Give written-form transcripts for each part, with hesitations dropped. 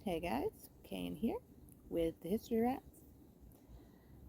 Hey guys, Kane here with the History Rats.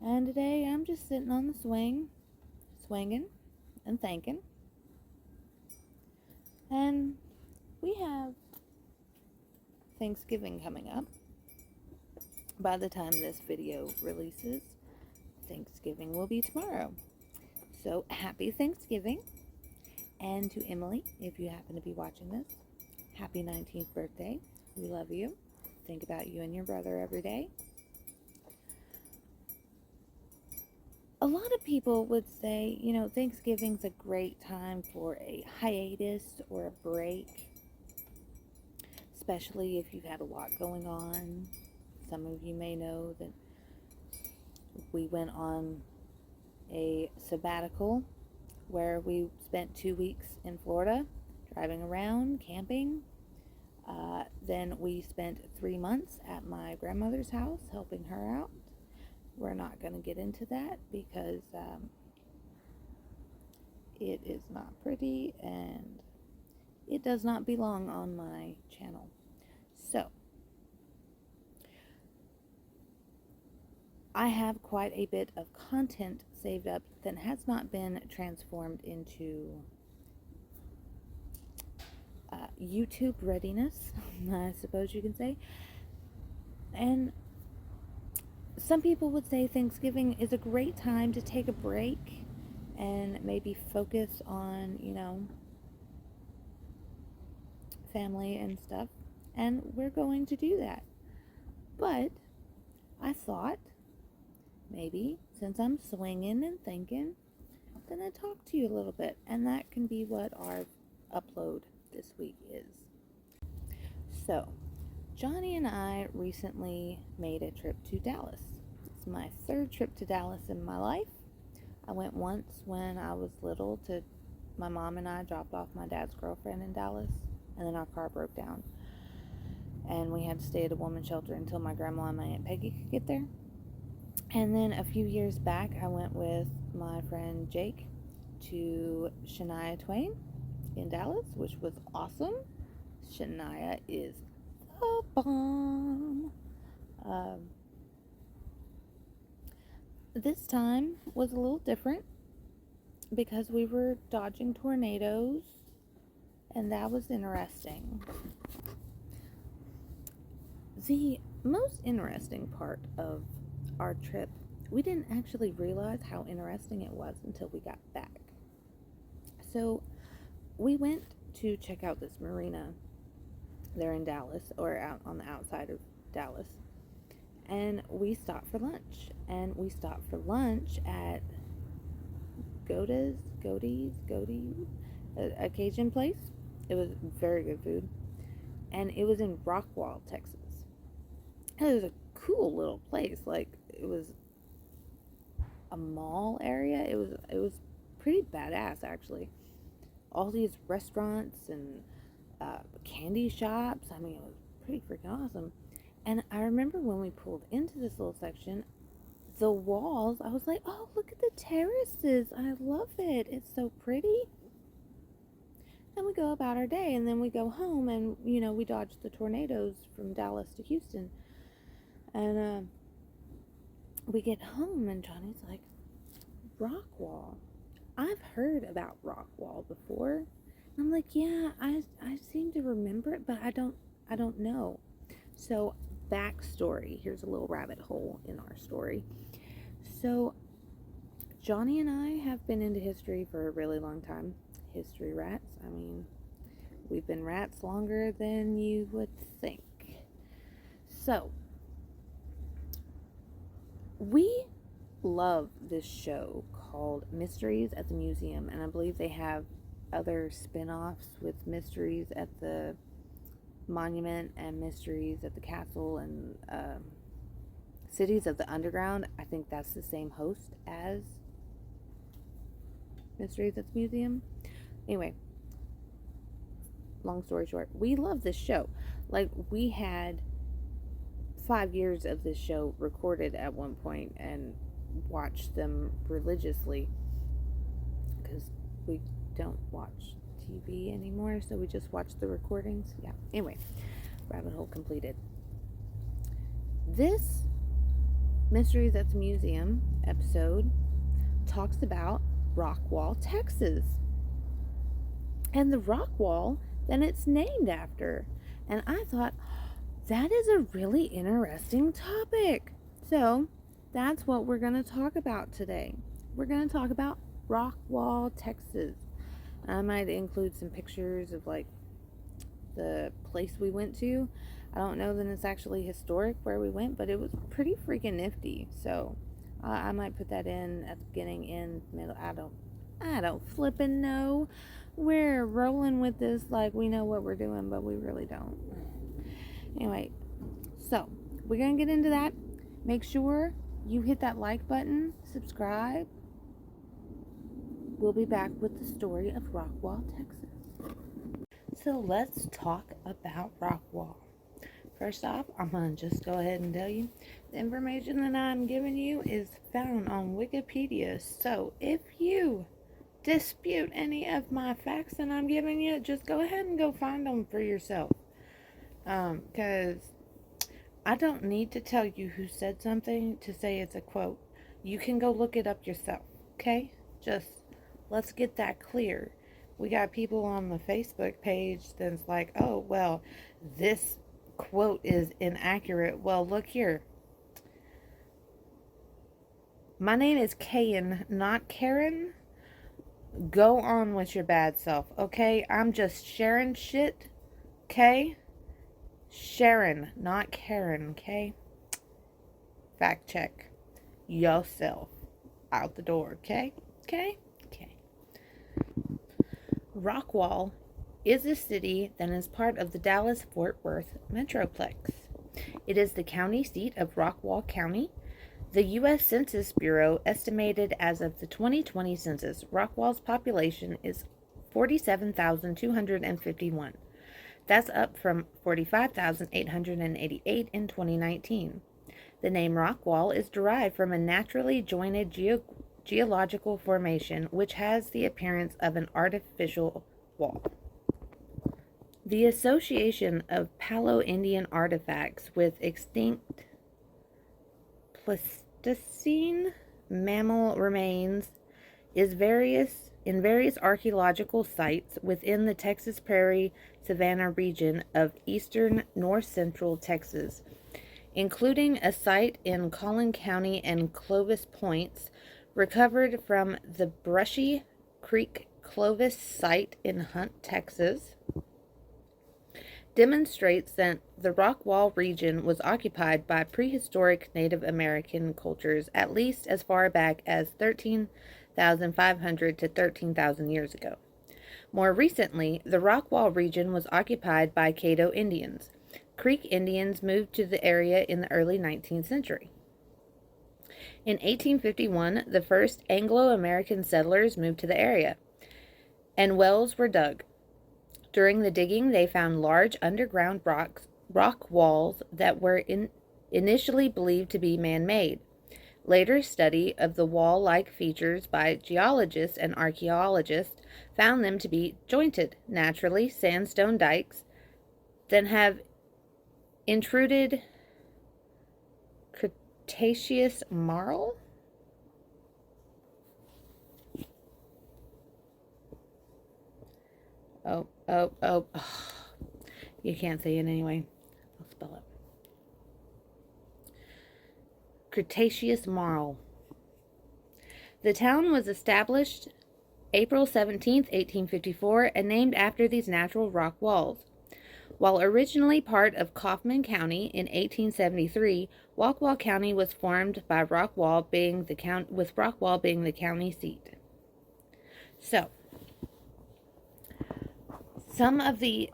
And today I'm just sitting on the swing, swinging and thinking. And we have Thanksgiving coming up. By the time this video releases, Thanksgiving will be tomorrow. So happy Thanksgiving. And to Emily, if you happen to be watching this, happy 19th birthday. We love you. Think about you and your brother every day. A lot of people would say, Thanksgiving's a great time for a hiatus or a break, especially if you've had a lot going on. Some of you may know that we went on a sabbatical where we spent 2 weeks in Florida driving around, camping. Then we spent 3 months at my grandmother's house helping her out. We're not going to get into that because it is not pretty and it does not belong on my channel. So, I have quite a bit of content saved up that has not been transformed into YouTube readiness, I suppose you can say. And some people would say Thanksgiving is a great time to take a break and maybe focus on, family and stuff. And we're going to do that. But I thought maybe since I'm swinging and thinking, then I talk to you a little bit. And that can be what our upload this week is. So, Johnny and I recently made a trip to Dallas. It's my third trip to Dallas in my life. I went once when I was little to, my mom and I dropped off my dad's girlfriend in Dallas, and then our car broke down. And we had to stay at a woman's shelter until my grandma and my Aunt Peggy could get there. And then a few years back, I went with my friend Jake to Shania Twain in Dallas, which was awesome. Shania is the bomb. This time was a little different because we were dodging tornadoes, and that was interesting. The most interesting part of our trip, we didn't actually realize how interesting it was until we got back. So we went to check out this marina there in Dallas, or out on the outside of Dallas, and we stopped for lunch. And we stopped for lunch at Dodie's, a Cajun place. It was very good food, and it was in Rockwall, Texas. It was a cool little place. Like, it was a mall area. It was pretty badass, actually. All these restaurants and candy shops. I mean, it was pretty freaking awesome. And I remember when we pulled into this little section, the walls, I was like, oh, look at the terraces. I love it. It's so pretty. And we go about our day, and then we go home, and, we dodge the tornadoes from Dallas to Houston. And we get home, and Johnny's like, Rockwall. I've heard about Rockwall before. And I'm like, yeah, I seem to remember it, but I don't know. So, backstory. Here's a little rabbit hole in our story. So, Johnny and I have been into history for a really long time. History rats. I mean, we've been rats longer than you would think. So, we love this show called Mysteries at the Museum, and I believe they have other spin-offs with Mysteries at the Monument and Mysteries at the Castle and Cities of the Underground. I think that's the same host as Mysteries at the Museum. Anyway, long story short, we love this show. Like, we had 5 years of this show recorded at one point and watched them religiously because we don't watch TV anymore, so we just watch the recordings. Yeah, anyway, rabbit hole completed. This Mysteries at the Museum episode talks about Rockwall, Texas, and the rock wall that it's named after. And I thought, that is a really interesting topic. So that's what we're going to talk about today. We're going to talk about Rockwall, Texas. I might include some pictures of like the place we went to. I don't know that it's actually historic where we went, but it was pretty freaking nifty. So I might put that in at the beginning, end, middle. I don't flippin' know. We're rolling with this like we know what we're doing, but we really don't. Anyway, so we're gonna get into that. Make sure you hit that like button, subscribe. We'll be back with the story of Rockwall, Texas. So let's talk about Rockwall. First off, I'm going to just go ahead and tell you the information that I'm giving you is found on Wikipedia. So if you dispute any of my facts that I'm giving you, just go ahead and go find them for yourself. Because I don't need to tell you who said something to say it's a quote. You can go look it up yourself, okay? Just let's get that clear. We got people on the Facebook page that's like, oh, well, this quote is inaccurate. Well, look here. My name is Kayan, not Karen. Go on with your bad self, okay? I'm just sharing shit, okay? Sharon, not Karen, okay? Fact check yourself out the door, okay? Okay? Okay. Rockwall is a city that is part of the Dallas-Fort Worth Metroplex. It is the county seat of Rockwall County. The U.S. Census Bureau estimated as of the 2020 census, Rockwall's population is 47,251. That's up from 45,888 in 2019. The name Rockwall is derived from a naturally jointed geological formation which has the appearance of an artificial wall. The association of Palo-Indian artifacts with extinct Pleistocene mammal remains is in various archaeological sites within the Texas Prairie Savanna region of eastern north-central Texas, including a site in Collin County and Clovis Points, recovered from the Brushy Creek Clovis site in Hunt, Texas, demonstrates that the Rockwall region was occupied by prehistoric Native American cultures at least as far back as 13,500 to 13,000 years ago. More recently, the Rockwall region was occupied by Caddo Indians. Creek Indians moved to the area in the early 19th century. In 1851, the first Anglo-American settlers moved to the area, and wells were dug. During the digging, they found large underground rock walls that were initially believed to be man-made. Later study of the wall-like features by geologists and archaeologists found them to be jointed, naturally sandstone dikes, then have intruded Cretaceous marl? Oh. You can't say it anyway. I'll spell it. Cretaceous marl. The town was established April 17th, 1854, and named after these natural rock walls. While originally part of Kaufman County in 1873, Rockwall County was formed by Rockwall being the county seat. So, some of the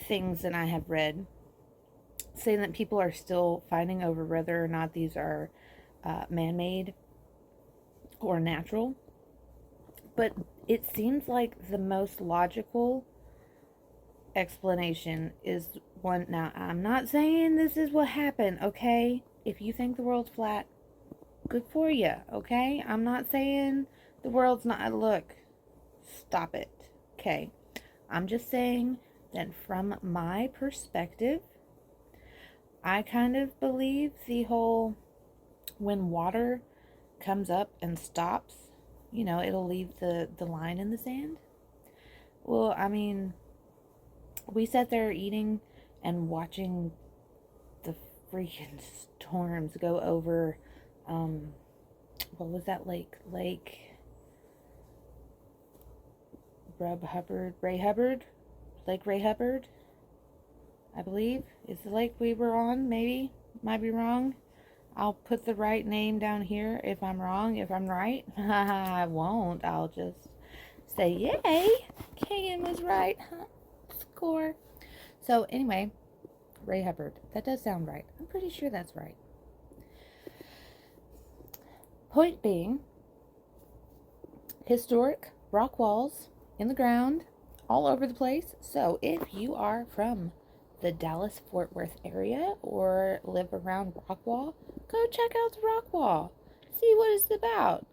things that I have read say that people are still fighting over whether or not these are man-made or natural. But it seems like the most logical explanation is one. Now, I'm not saying this is what happened, okay? If you think the world's flat, good for you, okay? I'm not saying the world's not. Look, stop it, okay? I'm just saying that from my perspective, I kind of believe the whole when water comes up and stops, you know, it'll leave the line in the sand. Well, I mean, we sat there eating and watching the freaking storms go over, what was that lake? Ray Hubbard? Lake Ray Hubbard, I believe, is the lake we were on, maybe. Might be wrong. I'll put the right name down here if I'm wrong. If I'm right, I won't. I'll just say, yay, Kagan was right. Score. So anyway, Ray Hubbard. That does sound right. I'm pretty sure that's right. Point being, historic rock walls in the ground all over the place. So if you are from the Dallas-Fort Worth area or live around Rockwall, go check out the Rockwall. See what it's about.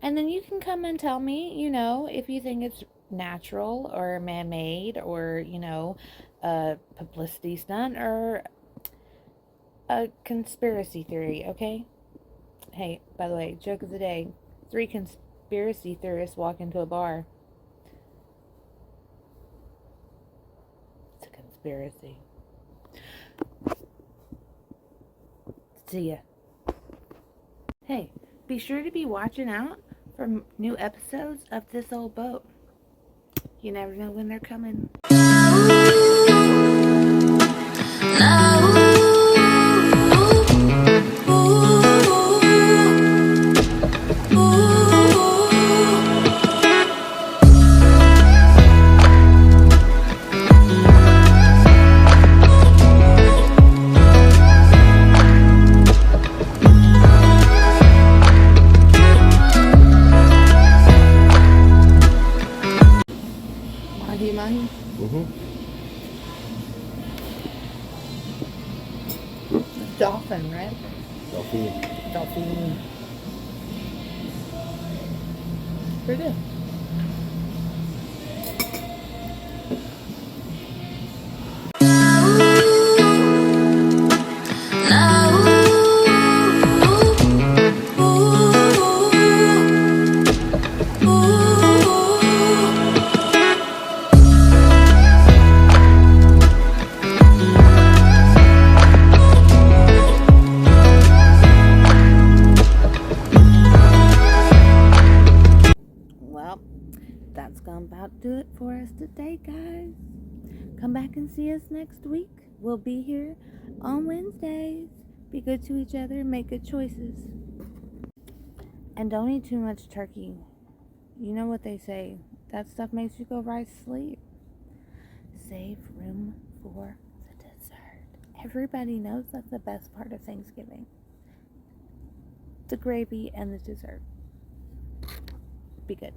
And then you can come and tell me, you know, if you think it's natural or man-made or, you know, a publicity stunt or a conspiracy theory, okay? Hey, by the way, joke of the day. 3 conspiracy theorists walk into a bar. It's a conspiracy. See ya. Hey, be sure to be watching out for new episodes of This Old Boat. You never know when they're coming. Mahi-mahi? Dolphin, right? Dolphin. Pretty good. That's gonna about do it for us today, guys. Come back and see us next week. We'll be here on Wednesdays. Be good to each other, make good choices. And don't eat too much turkey. You know what they say. That stuff makes you go right to sleep. Save room for the dessert. Everybody knows that's the best part of Thanksgiving. The gravy and the dessert. Be good.